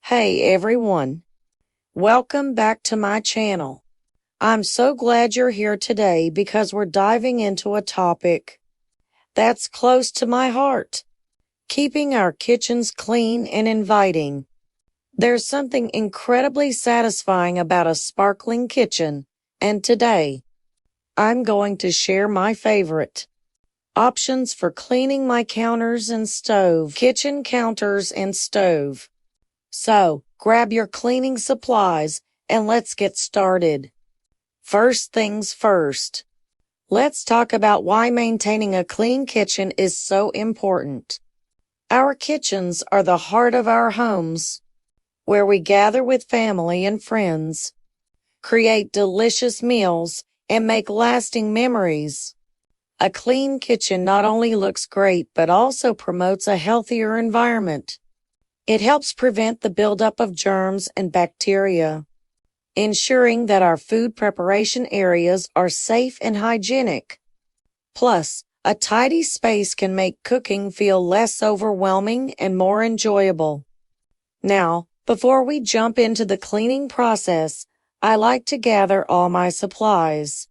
Hey everyone, welcome back to my channel. I'm so glad you're here today because we're diving into a topic that's close to my heart, keeping our kitchens clean and inviting. There's something incredibly satisfying about a sparkling kitchen, and today, I'm going to share my favorite options for cleaning my kitchen counters and stove. So, grab your cleaning supplies and let's get started. First things first. Let's talk about why maintaining a clean kitchen is so important. Our kitchens are the heart of our homes, where we gather with family and friends, create delicious meals, and make lasting memories. A clean kitchen not only looks great but also promotes a healthier environment. It helps prevent the buildup of germs and bacteria, ensuring that our food preparation areas are safe and hygienic. Plus, a tidy space can make cooking feel less overwhelming and more enjoyable. Now, before we jump into the cleaning process, I like to gather all my supplies.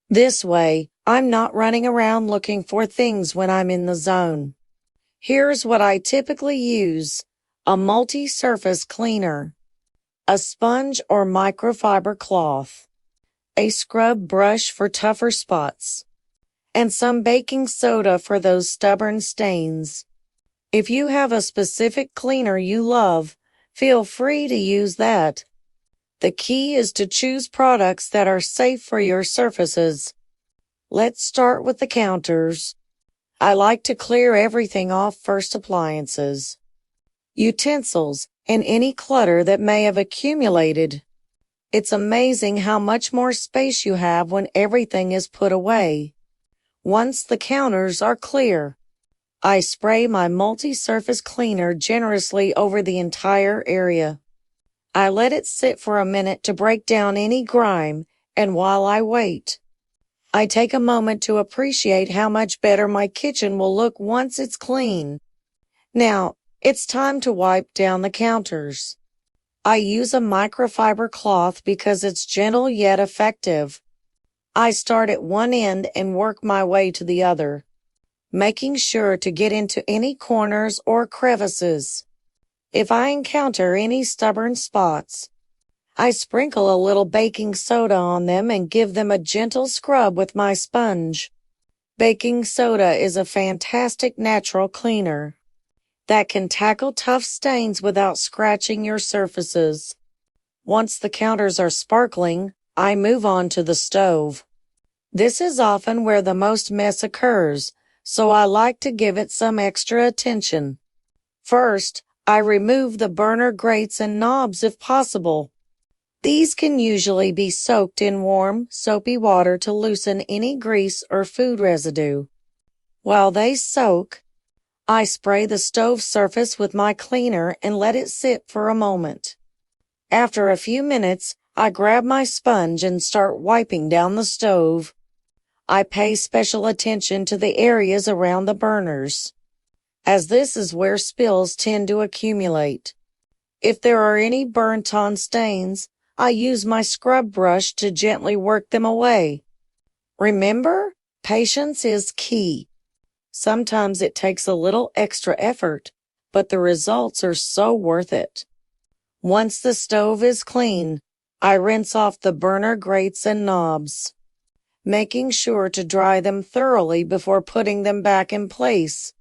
This way, I'm not running around looking for things when I'm in the zone. Here's what I typically use. A multi-surface cleaner, a sponge or microfiber cloth, a scrub brush for tougher spots, and some baking soda for those stubborn stains. If you have a specific cleaner you love, feel free to use that. The key is to choose products that are safe for your surfaces. Let's start with the counters. I like to clear everything off first: appliances, utensils, and any clutter that may have accumulated. It's amazing how much more space you have when everything is put away. Once the counters are clear, I spray my multi-surface cleaner generously over the entire area. I let it sit for a minute to break down any grime, and while I wait, I take a moment to appreciate how much better my kitchen will look once it's clean. Now, it's time to wipe down the counters. I use a microfiber cloth because it's gentle yet effective. I start at one end and work my way to the other, making sure to get into any corners or crevices. If I encounter any stubborn spots, I sprinkle a little baking soda on them and give them a gentle scrub with my sponge. Baking soda is a fantastic natural cleaner that can tackle tough stains without scratching your surfaces. Once the counters are sparkling, I move on to the stove. This is often where the most mess occurs, so I like to give it some extra attention. First, I remove the burner grates and knobs if possible. These can usually be soaked in warm, soapy water to loosen any grease or food residue. While they soak, I spray the stove surface with my cleaner and let it sit for a moment. After a few minutes, I grab my sponge and start wiping down the stove. I pay special attention to the areas around the burners, as this is where spills tend to accumulate. If there are any burnt-on stains, I use my scrub brush to gently work them away. Remember, patience is key. Sometimes it takes a little extra effort, but the results are so worth it. Once the stove is clean, I rinse off the burner grates and knobs, making sure to dry them thoroughly before putting them back in place.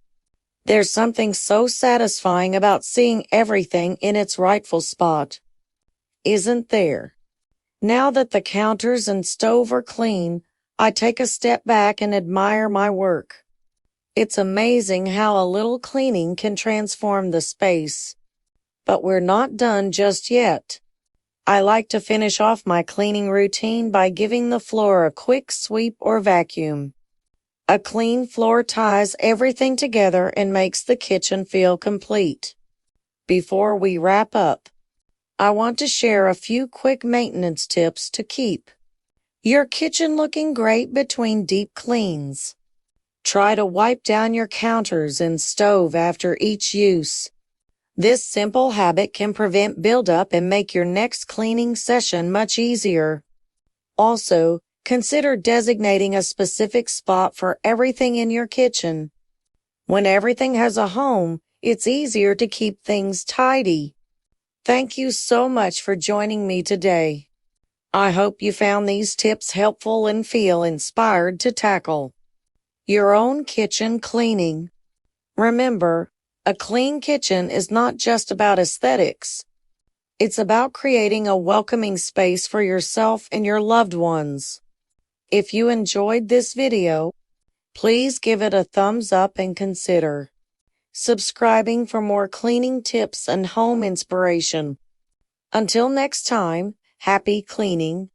There's something so satisfying about seeing everything in its rightful spot, isn't there? Now that the counters and stove are clean, I take a step back and admire my work. It's amazing how a little cleaning can transform the space. But we're not done just yet. I like to finish off my cleaning routine by giving the floor a quick sweep or vacuum. A clean floor ties everything together and makes the kitchen feel complete. Before we wrap up, I want to share a few quick maintenance tips to keep your kitchen looking great between deep cleans. Try to wipe down your counters and stove after each use. This simple habit can prevent buildup and make your next cleaning session much easier. Also, consider designating a specific spot for everything in your kitchen. When everything has a home, it's easier to keep things tidy. Thank you so much for joining me today. I hope you found these tips helpful and feel inspired to tackle your own kitchen cleaning. Remember, a clean kitchen is not just about aesthetics. It's about creating a welcoming space for yourself and your loved ones. If you enjoyed this video, please give it a thumbs up and consider subscribing for more cleaning tips and home inspiration. Until next time, happy cleaning.